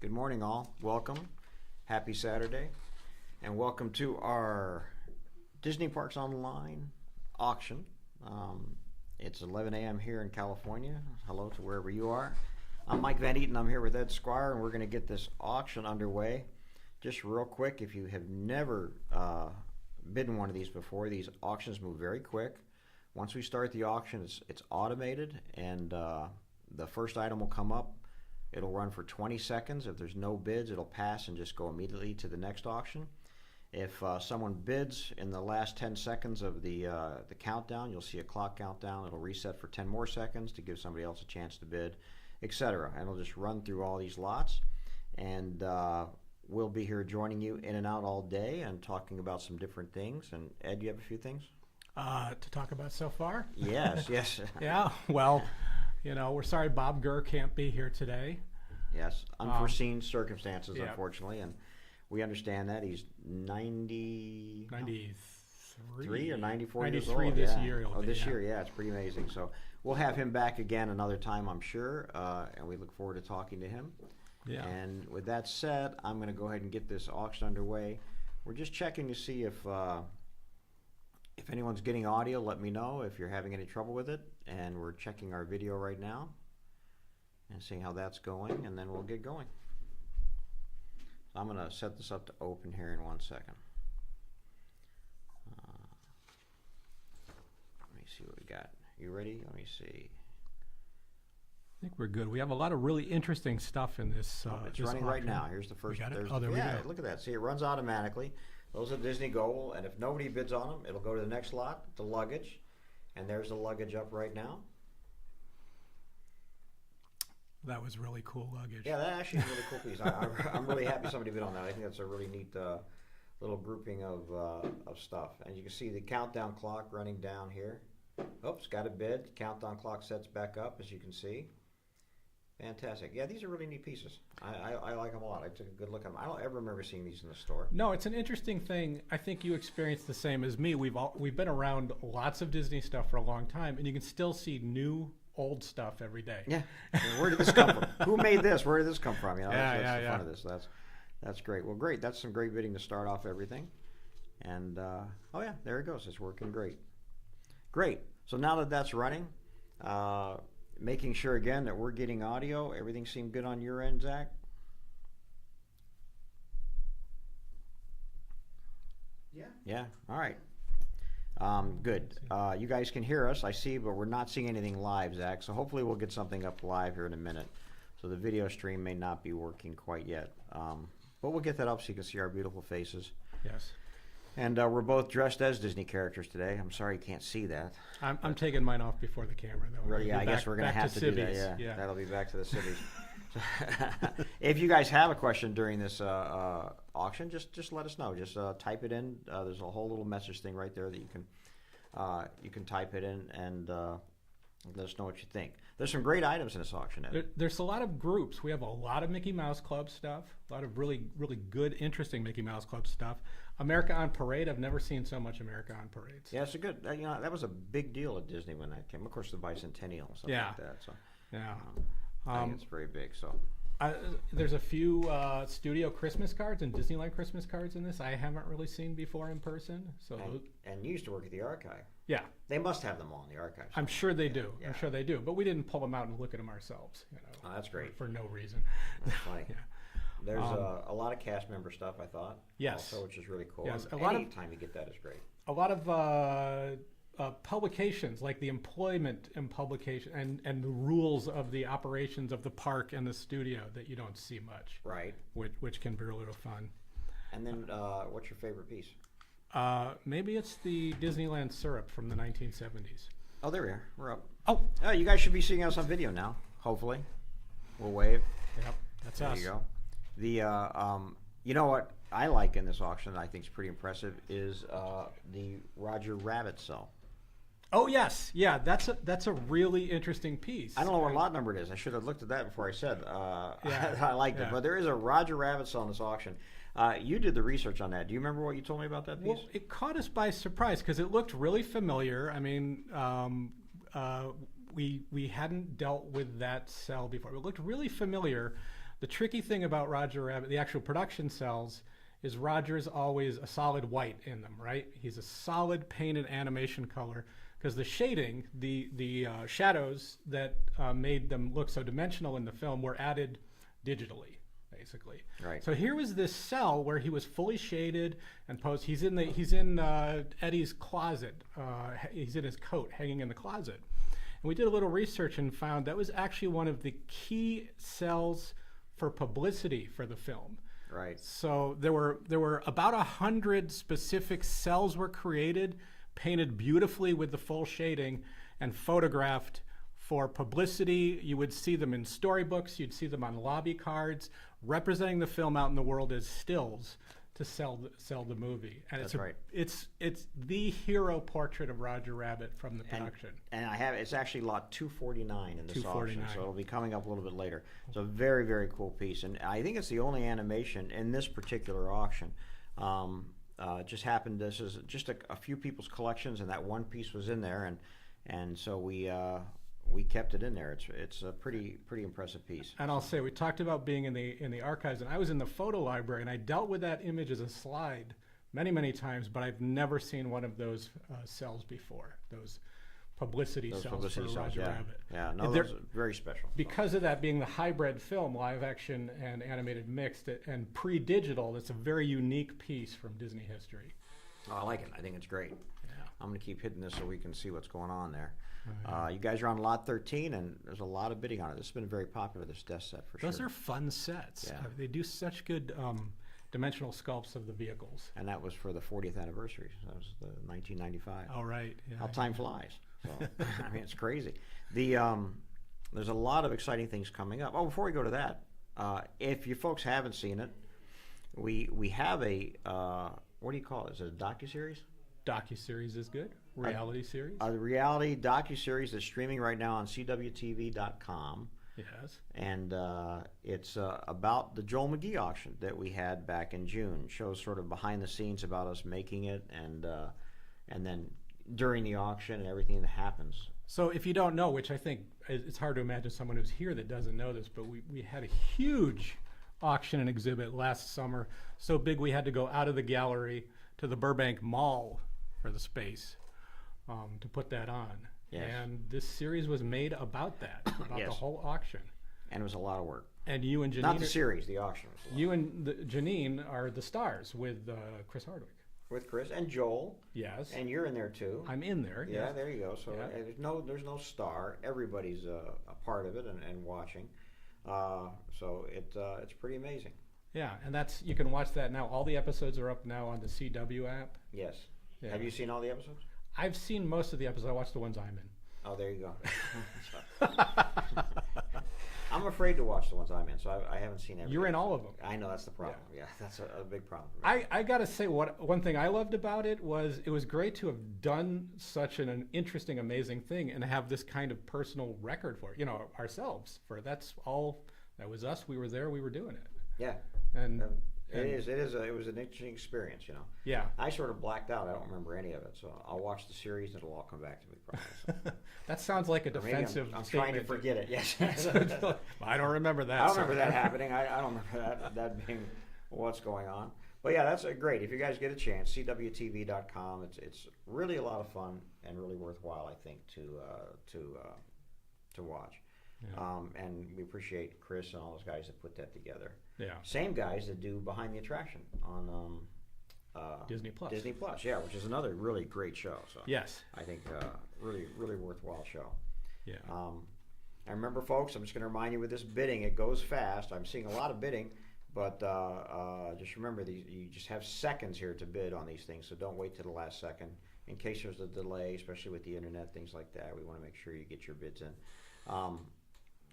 Good morning, all. Welcome. Happy Saturday. And welcome to our Disney Parks Online auction. It's 11 a.m. here in California. Hello to wherever you are. I'm Mike Van Eaton. I'm here with Ed Squire, and we're going to get this auction underway. Just real quick, if you have never bid in one of these before, these auctions move very quick. Once we start the auction, it's automated, and the first item will come up. It'll run for 20 seconds. If there's no bids, it'll pass and just go immediately to the next auction. If someone bids in the last 10 seconds of the countdown, you'll see a clock countdown. It'll reset for 10 more seconds to give somebody else a chance to bid, etc. And it'll just run through all these lots. And we'll be here joining you in and out all day and talking about some different things. And Ed, you have a few things? To talk about so far? Yes, yes. Yeah, well, you know, we're sorry Bob Gurr can't be here today. Yes, unforeseen circumstances, yeah. Unfortunately, and we understand that. He's 93 or 94 years old. 93 this year. This year, yeah, it's pretty amazing. So we'll have him back again another time, I'm sure, and we look forward to talking to him. Yeah. And with that said, I'm going to go ahead and get this auction underway. We're just checking to see if anyone's getting audio. Let me know if you're having any trouble with it. And we're checking our video right now and seeing how that's going, and then we'll get going. So I'm going to set this up to open here in 1 second. Let me see what we got. You ready? Let me see. I think we're good. We have a lot of really interesting stuff in this. It's this running auction. right now. Here's the first. We got it? Oh, there we go. Look at that. See, it runs automatically. Those are Disney Gold, and if nobody bids on them, it'll go to the next lot, the luggage. And there's the luggage up right now. That was really cool luggage. Yeah, that actually is a really cool piece. I'm really happy somebody bid on that. I think that's a really neat little grouping of stuff. And you can see the countdown clock running down here. Oops, got a bid. Countdown clock sets back up, as you can see. Fantastic. Yeah, these are really neat pieces. I like them a lot. I took a good look at them. I don't ever remember seeing these in the store. No, it's an interesting thing. I think you experienced the same as me. We've been around lots of Disney stuff for a long time, and you can still see new, old stuff every day. Yeah. Where did this come from? Who made this? Where did this come from? You know, that's the fun of this. That's great. Well, great. That's some great bidding to start off everything. And oh yeah, there it goes. It's working great. Great. So now that that's running, making sure again that we're getting audio. Everything seemed good on your end, Zach? Yeah. Yeah. All right. Good. You guys can hear us, I see, but we're not seeing anything live, Zach. So hopefully we'll get something up live here in a minute. So the video stream may not be working quite yet, but we'll get that up so you can see our beautiful faces. Yes. And we're both dressed as Disney characters today. I'm sorry you can't see that. I'm taking mine off before the camera, though. Right, yeah, I guess we're going to have to do that. Yeah, that'll be back to the cities. If you guys have a question during this auction, just let us know. Just type it in. There's a whole little message thing right there that you can type it in and let us know what you think. There's some great items in this auction, Ed. There's a lot of groups. We have a lot of Mickey Mouse Club stuff, a lot of really, really good, interesting Mickey Mouse Club stuff. America on Parade. I've never seen so much America on Parades. Yeah, it's a good. You know, that was a big deal at Disney when that came. Of course, the bicentennial and stuff like that. So yeah, I think it's very big. So there's a few studio Christmas cards and Disneyland Christmas cards in this I haven't really seen before in person. So and you used to work at the archive. Yeah, they must have them all in the archive. I'm sure they do. Yeah. I'm sure they do. But we didn't pull them out and look at them ourselves. You know, that's great for no reason. That's funny. Yeah. There's a lot of cast member stuff, I thought. Yes. Also, which is really cool. Yes. Any time you get that is great. A lot of publications, like the employment and publication and the rules of the operations of the park and the studio that you don't see much. Right. Which can be a little fun. And then what's your favorite piece? Maybe it's the Disneyland syrup from the 1970s. Oh, there we are. We're up. Oh, you guys should be seeing us on video now, hopefully. We'll wave. Yep, that's us. There you go. The you know what I like in this auction that I think is pretty impressive is the Roger Rabbit cell. Oh yes, yeah, that's a really interesting piece. I don't know what lot number it is. I should have looked at that before I said I liked it. But there is a Roger Rabbit cell in this auction. You did the research on that. Do you remember what you told me about that piece? Well, it caught us by surprise because it looked really familiar. I mean, we hadn't dealt with that cell before. It looked really familiar. The tricky thing about Roger Rabbit, the actual production cells, is Roger's always a solid white in them, right? He's a solid painted animation color because the shading, the shadows that made them look so dimensional in the film were added digitally, basically. Right. So here was this cell where he was fully shaded and posed. He's in Eddie's closet. He's in his coat, hanging in the closet. And we did a little research and found that was actually one of the key cells for publicity for the film. Right. So there were about 100 specific cells were created, painted beautifully with the full shading, and photographed for publicity. You would see them in storybooks. You'd see them on lobby cards, representing the film out in the world as stills to sell the movie. And That's right. It's the hero portrait of Roger Rabbit from the production. And it's actually lot 249 in this auction, 249. so it'll be coming up a little bit later. It's a very, very cool piece, and I think it's the only animation in this particular auction. It just happened. This is just a few people's collections, and that one piece was in there, and so we kept it in there. It's a pretty impressive piece. And I'll say, we talked about being in the archives, and I was in the photo library, and I dealt with that image as a slide many times, but I've never seen one of those cells before. Those publicity cells for Roger Rabbit. Yeah, no, those are very special. Because of that being the hybrid film, live action and animated mixed, and pre-digital, it's a very unique piece from Disney history. Oh, I like it. I think it's great. Yeah. I'm going to keep hitting this so we can see what's going on there. You guys are on lot 13, and there's a lot of bidding on it. This has been very popular, this desk set, for sure. Those are fun sets. Yeah. They do such good dimensional sculpts of the vehicles. And that was for the 40th anniversary. That was the 1995. Oh, right. Yeah, How time flies. So, I mean, it's crazy. There's a lot of exciting things coming up. Oh, before we go to that, if you folks haven't seen it, we have a, what do you call it? Is it a docuseries? Docuseries is good. Reality series. A reality docuseries that's streaming right now on CWTV.com. Yes. And it's about the Joel McGee auction that we had back in June. Shows sort of behind the scenes about us making it, and then during the auction and everything that happens. So if you don't know, which I think it's hard to imagine someone who's here that doesn't know this, but we had a huge auction and exhibit last summer, so big we had to go out of the gallery to the Burbank Mall for the space to put that on. Yes. And this series was made about that, about Yes. the whole auction. And it was a lot of work. And you and Janine, Not the series, the auction. Was a lot. you and Janine are the stars with Chris Hardwick. With Chris and Joel. Yes. And you're in there too. I'm in there. Yeah, yes. there you go. So Yeah. there's no star. Everybody's a part of it and watching. So it's pretty amazing. Yeah, and you can watch that now. All the episodes are up now on the CW app. Yes. Yeah. Have you seen all the episodes? I've seen most of the episodes. I watched the ones I'm in. Oh, there you go. I'm afraid to watch the ones I'm in, so I haven't seen everything. You're in all of them. I know, that's the problem. Yeah, that's a big problem. For me. I gotta say, one thing I loved about it was great to have done such an interesting, amazing thing and have this kind of personal record for it, ourselves. That's all. That was us. We were there. We were doing it. Yeah. And It was an interesting experience, Yeah. I sort of blacked out. I don't remember any of it, so I'll watch the series and it'll all come back to me probably. That sounds like a Or maybe defensive I'm trying to statement. forget it. Yes. I don't remember that. I don't remember that happening. I don't remember that being what's going on. But yeah, that's great. If you guys get a chance, CWTV.com. It's really a lot of fun and really worthwhile, I think, to watch. Yeah. And we appreciate Chris and all those guys that put that together. Yeah. Same guys that do Behind the Attraction on Disney Plus. Disney Plus, yeah, which is another really great show. So Yes. I think really worthwhile show. Yeah. And remember, folks, I'm just going to remind you with this bidding, it goes fast. I'm seeing a lot of bidding, but just remember, you just have seconds here to bid on these things, so don't wait till the last second. In case there's a delay, especially with the internet, things like that, we want to make sure you get your bids in.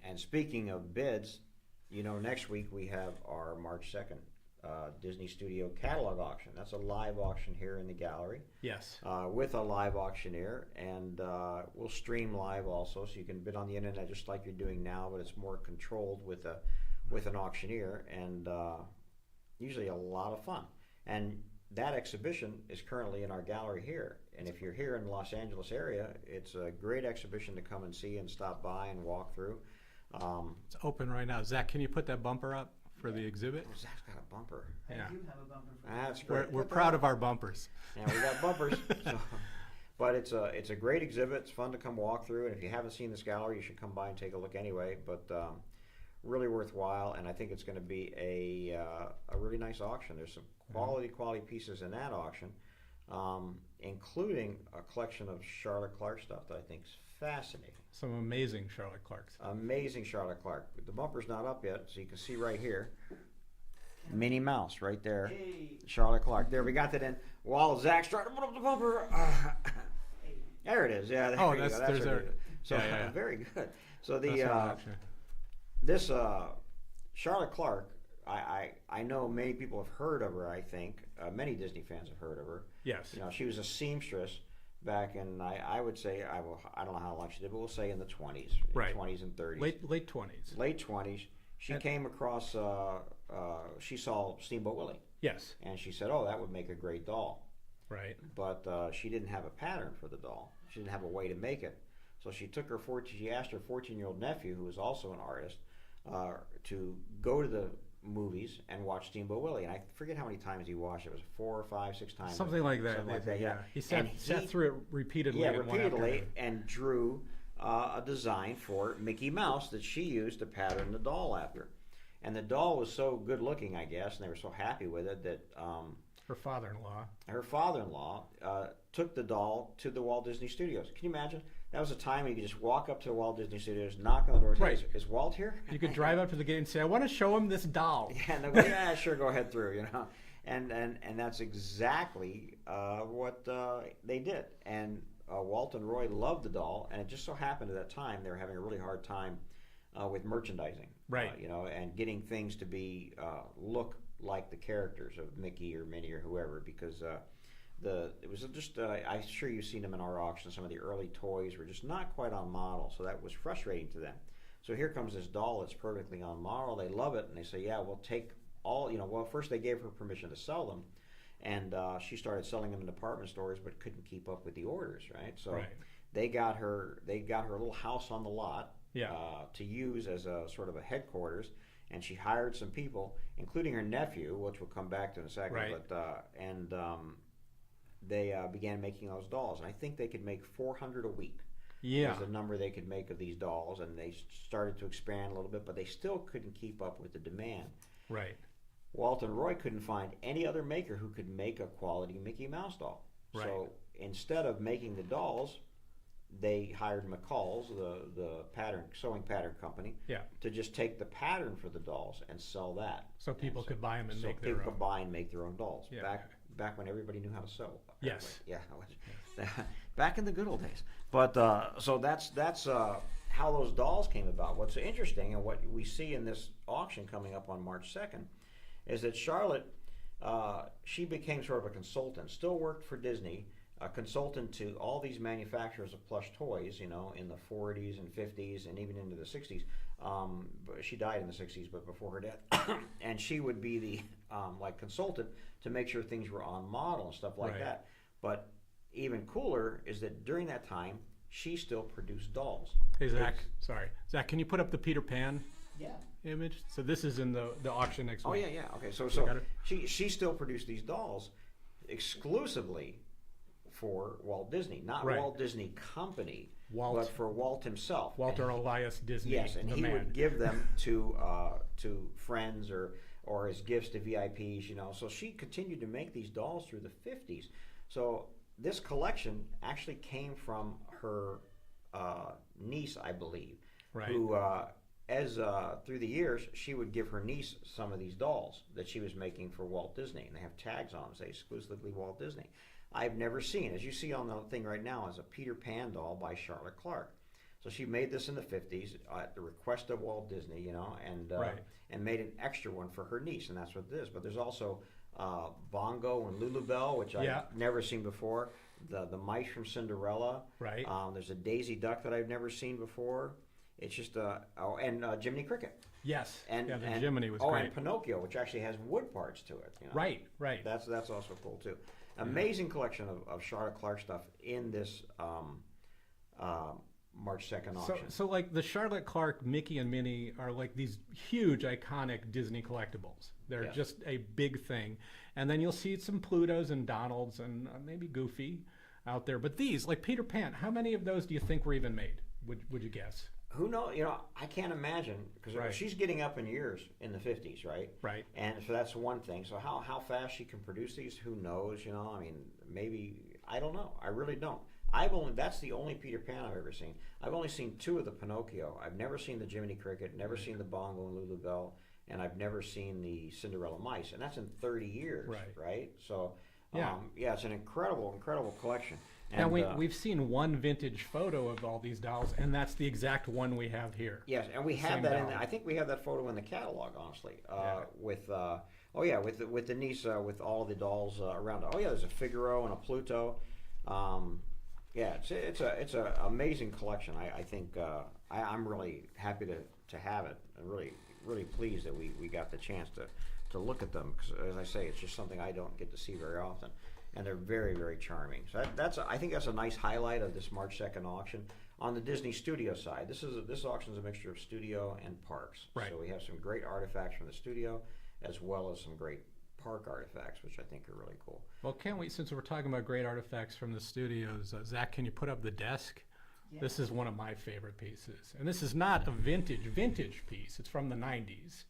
And speaking of bids, next week we have our March 2nd Disney Studio catalog auction. That's a live auction here in the gallery. Yes. With a live auctioneer, and we'll stream live also, so you can bid on the internet just like you're doing now, but it's more controlled with an auctioneer, and usually a lot of fun. And that exhibition is currently in our gallery here, and if you're here in the Los Angeles area, it's a great exhibition to come and see and stop by and walk through. It's open right now. Zach, can you put that bumper up for the exhibit? Oh, Zach's got a bumper. Yeah. I do have a bumper for That's We're, great. we're Put that proud up. of our bumpers. Yeah, we got bumpers. So, but it's a great exhibit. It's fun to come walk through, and if you haven't seen this gallery, you should come by and take a look anyway. But really worthwhile, and I think it's going to be a really nice auction. There's some quality pieces in that auction, including a collection of Charlotte Clark stuff that I think is fascinating. Some amazing Charlotte Clarks. Amazing Charlotte Clark. The bumper's not up yet, so you can see right here. Minnie Mouse right there. Hey. Charlotte Clark. There, we got that in. While Zach's trying to put up the bumper. There it is. Yeah, there Oh, you go. there's what our- it is. So yeah, yeah. very good. So That's the an auction. this Charlotte Clark, I know many people have heard of her. I think many Disney fans have heard of her. Yes. You know, she was a seamstress back in I would say I don't know how long she did, but we'll say in the 20s, Right. 20s and 30s, Late 20s. late 20s. She And- came across. She saw Steamboat Willie, Yes. and she said, "Oh, that would make a great doll." Right. But she didn't have a pattern for the doll. She didn't have a way to make it. So she took her she asked her 14-year-old nephew, who was also an artist, to go to the movies and watch Steamboat Willie. And I forget how many times he watched it. It was 4 or 5, 6 times. Something like that. Something like that, yeah. He sat And through it repeatedly. yeah, in one repeatedly, afternoon. and drew a design for Mickey Mouse that she used to pattern the doll after. And the doll was so good looking, I guess, and they were so happy with it that Her father-in-law. her father-in-law took the doll to the Walt Disney Studios. Can you imagine? That was a time when you could just walk up to the Walt Disney Studios, knock on the door, say, Right. is Walt here? You could drive up to the gate and say, "I want to show him this doll." Yeah, and they'll go, yeah, sure, go ahead through, you know. And that's exactly what they did. And Walt and Roy loved the doll, and it just so happened at that time they were having a really hard time with merchandising. Right. You know, and getting things to be look like the characters of Mickey or Minnie or whoever, because it was just I'm sure you've seen them in our auction. Some of the early toys were just not quite on model, so that was frustrating to them. So here comes this doll that's perfectly on model. They love it, and they say, "Yeah, we'll take all." You know, well, first they gave her permission to sell them, and she started selling them in department stores, but couldn't keep up with the orders. Right, so Right. they got her a little house on the lot Yeah. to use as a sort of a headquarters. And she hired some people, including her nephew, which we'll come back to in a second. Right. But they began making those dolls, and I think they could make 400 a week. Yeah. Was the number they could make of these dolls, and they started to expand a little bit, but they still couldn't keep up with the demand. Right. Walt and Roy couldn't find any other maker who could make a quality Mickey Mouse doll. Right. So instead of making the dolls, they hired McCall's, the sewing pattern company, Yeah. to just take the pattern for the dolls and sell that. So people could buy them and So make their people own. could buy and make their own dolls. Yeah. Back when everybody knew how to sew. Yes. Yeah. Back in the good old days. But so that's how those dolls came about. What's interesting and what we see in this auction coming up on March 2nd is that Charlotte, she became sort of a consultant. Still worked for Disney. A consultant to all these manufacturers of plush toys, you know, in the 40s and 50s and even into the 60s. But she died in the 60s, but before her death. And she would be the like consultant to make sure things were on model and stuff like Right. that. But even cooler is that during that time, she still produced dolls. Hey, Zach. Sorry. Zach, can you put up the Peter Pan Yeah. image? So this is in the auction next Oh week. yeah. Okay, so got it? she still produced these dolls exclusively for Walt Disney, not Right. Walt Disney Company, Walt. but for Walt himself. Walter And Elias Disney. yes, and the he man. would give them to friends or as gifts to VIPs, you know. So she continued to make these dolls through the 50s. So this collection actually came from her niece, I believe, Right. who through the years she would give her niece some of these dolls that she was making for Walt Disney, and they have tags on them say exclusively Walt Disney. I've never seen, as you see on the thing right now, is a Peter Pan doll by Charlotte Clark. So she made this in the 50s at the request of Walt Disney, you know, Right. and made an extra one for her niece, and that's what it is. But there's also Bongo and Lulubelle, which Yeah. I've never seen before. The mice from Cinderella. Right. There's a Daisy Duck that I've never seen before. It's just and Jiminy Cricket. Yes. And yeah, the Jiminy was great. and Pinocchio, which actually has wood parts to it. You know? Right. Right. That's also cool too. Amazing collection of Charlotte Clark stuff in this March 2nd So, auction. so like the Charlotte Clark Mickey and Minnie are like these huge iconic Disney collectibles. They're Yes. just a big thing. And then you'll see some Plutos and Donalds and maybe Goofy out there. But these, like Peter Pan, how many of those do you think were even made? Would you guess? Who knows? I can't imagine, because Right. she's getting up in years in the 50s, right? Right. And so that's one thing. So how fast she can produce these, who knows? I mean, maybe, I don't know. I really don't. That's the only Peter Pan I've ever seen. I've only seen 2 of the Pinocchio. I've never seen the Jiminy Cricket, never seen the Bongo and Lulu Bell, and I've never seen the Cinderella Mice, and that's in 30 years, right? So, yeah, it's an incredible collection. And, Now we've seen one vintage photo of all these dolls, and that's the exact one we have here. yes, and we have Same that doll. I think we have that photo in the catalog, honestly, Yeah. with Denise, with all the dolls around. Oh yeah, there's a Figaro and a Pluto. Yeah, it's a amazing collection. I think I'm really happy to have it, and really pleased that we got the chance to look at them, because as I say, it's just something I don't get to see very often, and they're very charming. So I think that's a nice highlight of this March 2nd auction. On the Disney Studio side, this auction is a mixture of studio and parks. Right. So we have some great artifacts from the studio, as well as some great park artifacts, which I think are really cool. Well, can't we, since we're talking about great artifacts from the studios, Zach, can you put up the desk? Yeah. This is one of my favorite pieces. And this is not a vintage piece. It's from the 90s.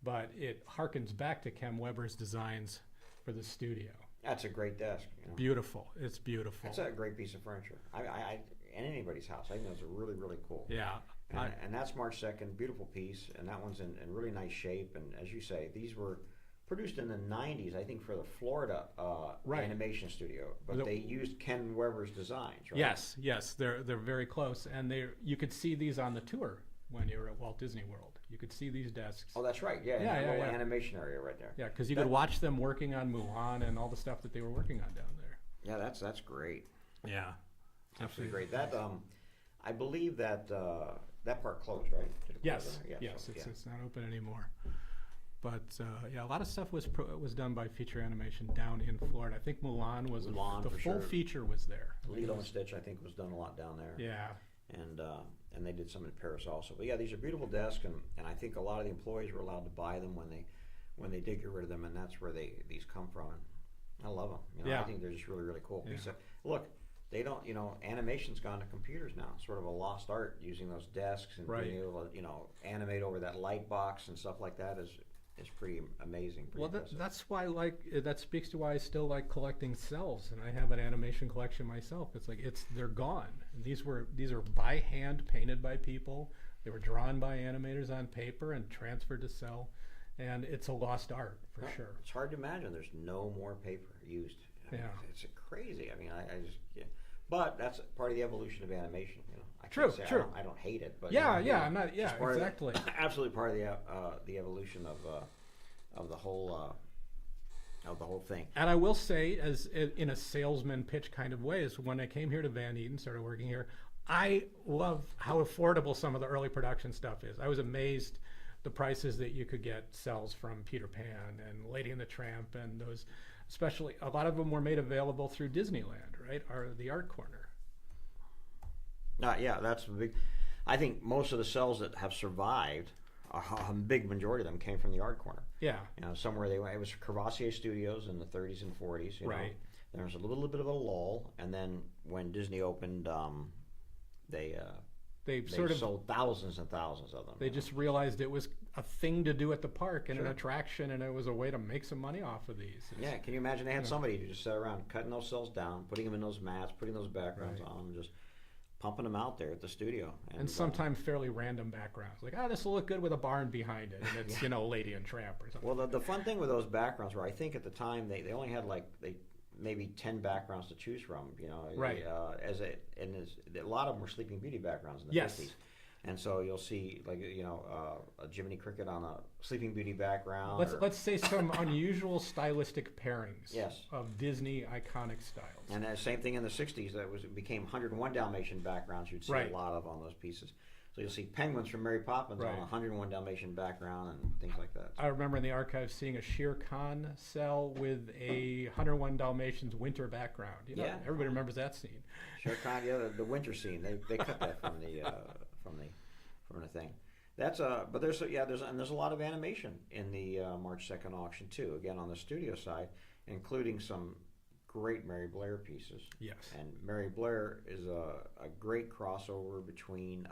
But it harkens back to Kem Weber's designs for the studio. That's a great desk. Beautiful. It's beautiful. That's a great piece of furniture. I in anybody's house, I think those are really cool. Yeah. And that's March 2nd, beautiful piece, and that one's in really nice shape. And as you say, these were produced in the 90s, I think, for the Florida Right. animation studio, but The- they used Ken Weber's designs, right? Yes, they're very close, and you could see these on the tour when you were at Walt Disney World. You could see these desks. Oh, that's right. Yeah, Yeah, in the little yeah. animation area right there. Yeah, because you could watch them working on Mulan and all the stuff that they were working on down there. Yeah, that's great. Yeah, Absolutely great. That I believe that that part closed, right? Did it Yes, close? Yeah, yes, so, it's not open anymore. But yeah, a lot of stuff was done by Feature Animation down in Florida. I think Mulan was Mulan, the for full sure. feature was there. Lilo and Stitch, I think, was done a lot down there. Yeah, And they did some in Paris also. But yeah, these are beautiful desks, and I think a lot of the employees were allowed to buy them when they did get rid of them, and that's where these come from. And I love them. Yeah. I think they're just really cool. Yeah. Because, look, they don't. Animation's gone to computers now. It's sort of a lost art, using those desks and Right. being able to animate over that light box and stuff like that is pretty amazing. Pretty well, impressive. that's why that speaks to why I still like collecting cells, and I have an animation collection myself. It's like they're gone. And these are by hand painted by people. They were drawn by animators on paper and transferred to cell, and it's a lost art for Yeah, sure. It's hard to imagine there's no more paper used. I mean, Yeah. it's crazy. I mean, I just but that's part of the evolution of animation. I True, can't say true. I don't hate it, but Yeah, I'm not. Yeah, exactly. Absolutely part of the evolution of the whole thing. And I will say, as in a salesman pitch kind of way, is when I came here to Van Eaton, started working here, I love how affordable some of the early production stuff is. I was amazed the prices that you could get cells from Peter Pan and Lady and the Tramp, and those, especially a lot of them were made available through Disneyland, right? Or the Art Corner. Yeah, that's big. I think most of the cells that have survived, a big majority of them came from the Art Corner. Yeah. Somewhere it was Crevassier Studios in the 30s and 40s. Right. There was a little bit of a lull, and then when Disney opened, they sold thousands and thousands of them. They just realized it was a thing to do at the park and an attraction, and it was a way to make some money off of these. Yeah, can you imagine they had somebody who just sat around cutting those cells down, putting them in those mats, putting those backgrounds Right. on, and just pumping them out there at the studio. And sometimes fairly random backgrounds, like, this will look good with a barn behind it, and it's Lady and Tramp or something. Well, the fun thing with those backgrounds were, I think at the time they only had maybe 10 backgrounds to choose from. Right. A lot of them were Sleeping Beauty backgrounds in the Yes. 50s. And so you'll see a Jiminy Cricket on a Sleeping Beauty background. Let's say some unusual stylistic pairings. Yes. Of Disney iconic styles. And the same thing in the 60s. It became 101 Dalmatian backgrounds. You'd see Right. a lot of on those pieces. So you'll see penguins from Mary Poppins on Right. a 101 Dalmatian background and things like that. I remember in the archives seeing a Shere Khan cell with a 101 Dalmatians winter background. You know, Yeah. everybody remembers that scene. Shere Khan, yeah, the winter scene. They cut that from the thing. That's but there's a lot of animation in the March 2nd auction too. Again, on the studio side, including some great Mary Blair pieces. Yes. And Mary Blair is a great crossover between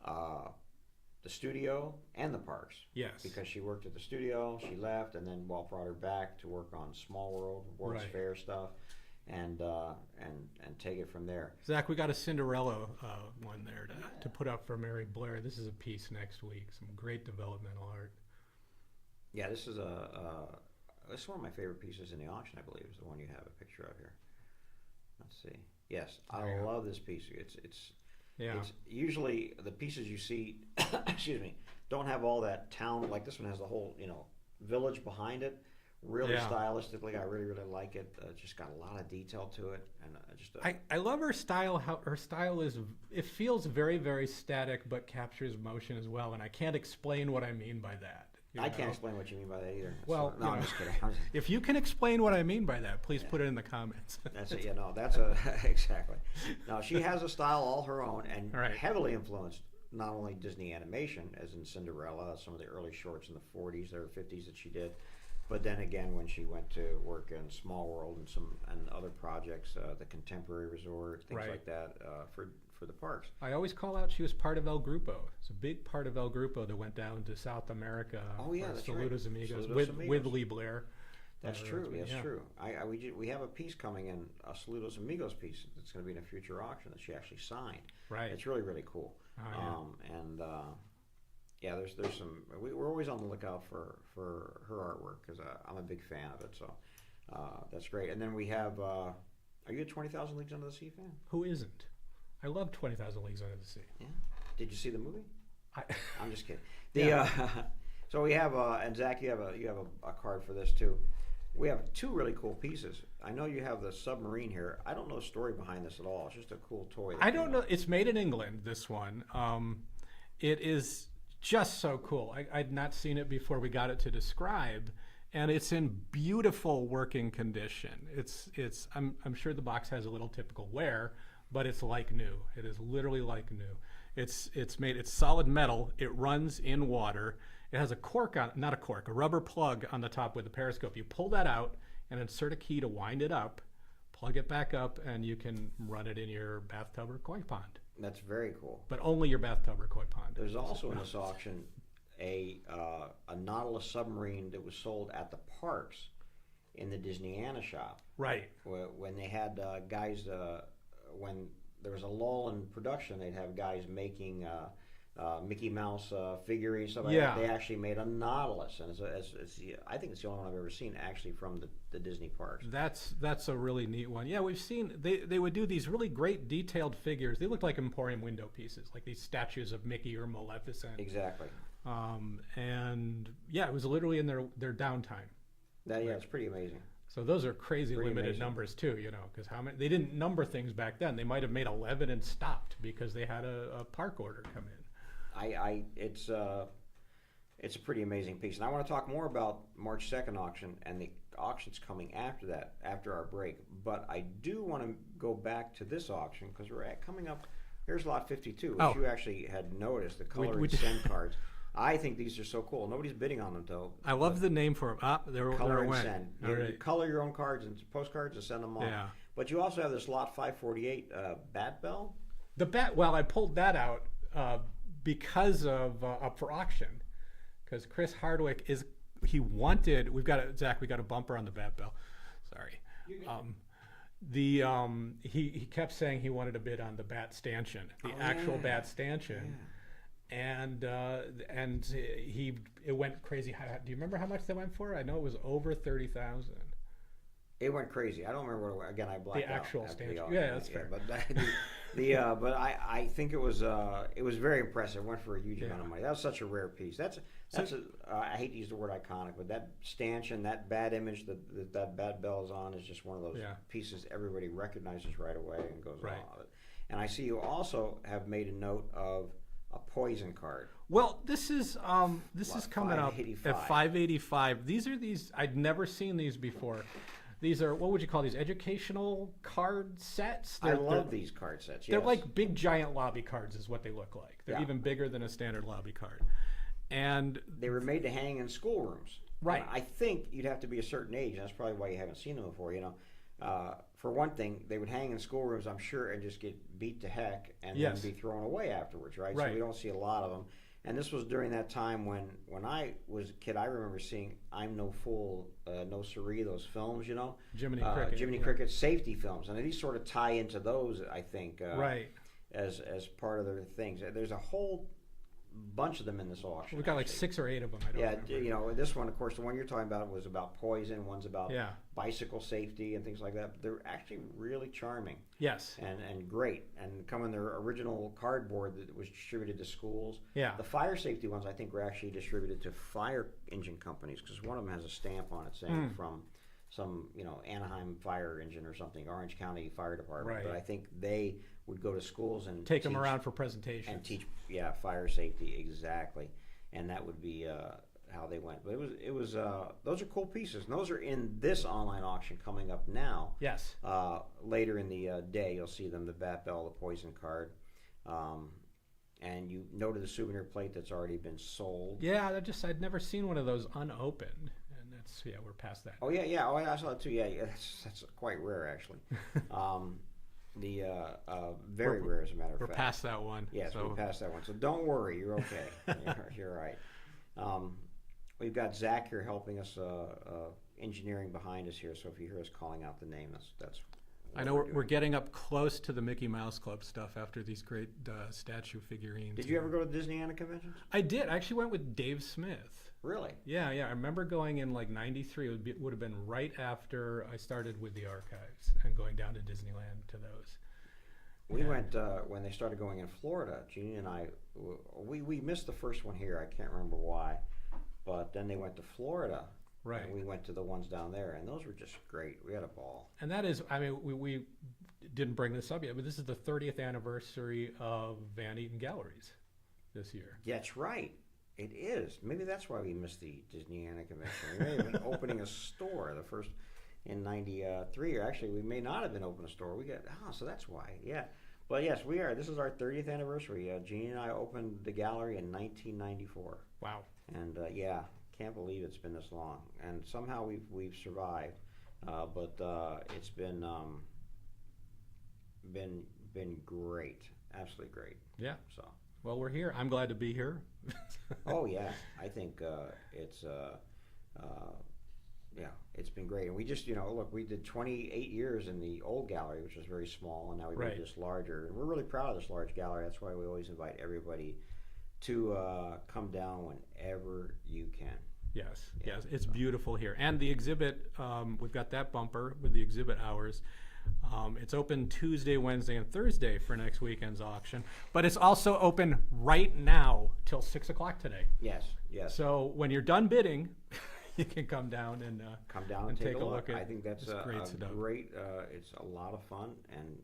the studio and the parks. Yes. Because she worked at the studio, she left, and then Walt brought her back to work on Small World, World's Right. Fair stuff, and take it from there. Zach, we got a Cinderella one there to put up for Mary Blair. This is a piece next week. Some great developmental art. Yeah, this is this is one of my favorite pieces in the auction. I believe is the one you have a picture of here. Let's see. Yes, I love this piece. It's usually the pieces you see, excuse me, don't have all that town, like this one has the whole, village behind it. Really stylistically, I really, really like it. Just got a lot of detail to it. And I love her style, how her style is, it feels very, very static, but captures motion as well. And I can't explain what I mean by that. I can't explain what you mean by that either. Well, no, I'm just kidding. If you can explain what I mean by that, please put it in the comments. That's it. Yeah, no, that's exactly. No, she has a style all her own and heavily influenced not only Disney animation, as in Cinderella, some of the early shorts in the 40s or 50s that she did, but then again when she went to work in Small World and other projects, the Contemporary Resort, things like that, for the parks. I always call out she was part of El Grupo. It's a big part of El Grupo that went down to South America. Oh yeah, that's Saludos right. Amigos Saludos with Amigos. Lee Blair. That's true. That's true. We have a piece coming in, a Saludos Amigos piece that's going to be in a future auction that she actually signed. Right. It's really, really cool. There's some. We're always on the lookout for her artwork because I'm a big fan of it. So that's great. And then we have. Are you a 20,000 Leagues Under the Sea fan? Who isn't? I love 20,000 Leagues Under the Sea. Yeah. Did you see the movie? I'm just kidding. Yeah. So we have, and Zach, you have a card for this too. We have two really cool pieces. I know you have the submarine here. I don't know the story behind this at all. It's just a cool toy. I don't know. It's made in England, this one. It is just so cool. I'd not seen it before we got it to describe, and it's in beautiful working condition. I'm sure the box has a little typical wear, but it's like new. It is literally like new. It's solid metal. It runs in water. It has a cork on, not a cork, a rubber plug on the top with a periscope. You pull that out and insert a key to wind it up, plug it back up, and you can run it in your bathtub or koi pond. That's very cool. But only your bathtub or koi pond. There's also in this auction a Nautilus submarine that was sold at the parks in the Disneyana shop. Right. When they had guys, when there was a lull in production, they'd have guys making Mickey Mouse figurines, stuff like that. They actually made a Nautilus, and I think it's the only one I've ever seen actually from the Disney parks. That's a really neat one. Yeah, we've seen they would do these really great detailed figures. They look like Emporium window pieces, like these statues of Mickey or Maleficent. Exactly. And yeah, it was literally in their downtime. It's pretty amazing. So those are crazy limited numbers too, because how many? They didn't number things back then. They might have made 11 and stopped because they had a park order come in. It's a pretty amazing piece, and I want to talk more about March 2nd auction and the auctions coming after that, after our break. But I do want to go back to this auction because we're coming up. Here's lot 52, which you actually had noticed the color and send cards. I think these are so cool. Nobody's bidding on them though. I love the name for them. They're color and away. send. You color your own cards and postcards and send them off. Yeah. But you also have this lot 548 Bat Bell. The bat. Well, I pulled that out because of up for auction. Because Chris Hardwick we've got a bumper on the Bat Bell. Sorry. He kept saying he wanted to bid on the Bat Stanchion, actual Bat Stanchion. Yeah. And it went crazy. Do you remember how much they went for? I know it was over 30,000. It went crazy. I don't remember what. Again, I blacked out. The actual stanchion. Yeah, that's fair. But I think it was very impressive. It went for a huge amount of money. That was such a rare piece. I hate to use the word iconic, but that stanchion, that bat image that Bat Bell is on, is just one of those pieces everybody recognizes right away and goes along with it. And I see you also have made a note of a poison card. Well, this is coming up 585. at 585. These I'd never seen these before. These are, what would you call these, educational card sets? I love these card sets. They're Yes. like big giant lobby cards is what they look like. They're Yeah. even bigger than a standard lobby card. And They were made to hang in schoolrooms. Right. And I think you'd have to be a certain age. And that's probably why you haven't seen them before. For one thing, they would hang in schoolrooms, I'm sure, and just get beat to heck and Yes. then be thrown away afterwards, right? Right. So we don't see a lot of them. And this was during that time when I was a kid. I remember seeing "I'm No Fool," "No Siree," those films, Jiminy Cricket. Jiminy yeah. Cricket safety films, and these sort of tie into those, I think, Right. as part of their things. There's a whole bunch of them in this auction. We've got like actually. 6 or 8 of them. I don't remember. This one, of course, the one you're talking about was about poison. One's about Yeah. bicycle safety and things like that. But they're actually really charming Yes. and great, and come in their original cardboard that was distributed to schools. Yeah. The fire safety ones, I think, were actually distributed to fire engine companies because one of them has a stamp on it saying from some, Anaheim fire engine or something, Orange County Fire Department. Right. But I think they would go to schools and Take them teach- around for presentations. and teach fire safety exactly, and that would be how they went. But it was those are cool pieces, and those are in this online auction coming up now. Yes. Later in the day you'll see them, the Bat Bell, the poison card, and you noted the souvenir plate that's already been sold. Yeah, I'd never seen one of those unopened, and we're past that. Oh yeah. Oh, I saw it too. Yeah, that's quite rare actually. Very rare, as a matter of We're fact. past that one. Yes, so we're past that one. So don't worry, you're okay. You're all right. We've got Zach here helping us, engineering behind us here. So if you hear us calling out the name, that's. I know we're getting up close to the Mickey Mouse Club stuff after these great statue figurines. Did you ever go to Disneyana conventions? I did. I actually went with Dave Smith. Really? Yeah. I remember going in like '93. It would have been right after I started with the archives and going down to Disneyland to those. We went when they started going in Florida. Jeannie and I, we missed the first one here. I can't remember why, but then they went to Florida. Right. And we went to the ones down there, and those were just great. We had a ball. And that is, we didn't bring this up yet, but this is the 30th anniversary of Van Eaton Galleries this year. That's right. It is. Maybe that's why we missed the Disneyana convention. We may have been opening a store, the first in '93. Or actually, we may not have been opening a store. So that's why. Yeah. But yes, we are. This is our 30th anniversary. Jeannie and I opened the gallery in 1994. Wow. And can't believe it's been this long. And somehow we've survived. But it's been great. Absolutely great. Yeah. So. Well, we're here. I'm glad to be here. Oh yeah, I think it's been great. And we just look, we did 28 years in the old gallery, which was very small, and now we made this larger. And we're really proud of this large gallery. That's why we always invite everybody to come down whenever you can. Yes, it's beautiful here. And the exhibit, we've got that bumper with the exhibit hours. It's open Tuesday, Wednesday, and Thursday for next weekend's auction, but it's also open right now till 6 o'clock today. Yes. So when you're done bidding, you can come down and take a look. at. I think that's great stuff. great. It's a lot of fun, and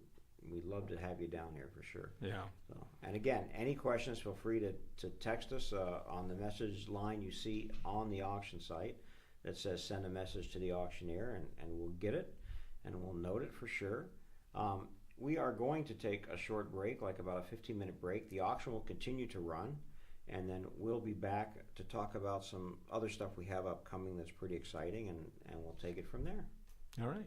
we'd love to have you down here for sure. Yeah. So, and again, any questions, feel free to text us on the message line you see on the auction site that says send a message to the auctioneer, and we'll get it, and we'll note it for sure. We are going to take a short break, like about a 15-minute break. The auction will continue to run, and then we'll be back to talk about some other stuff we have upcoming that's pretty exciting, and we'll take it from there. All right.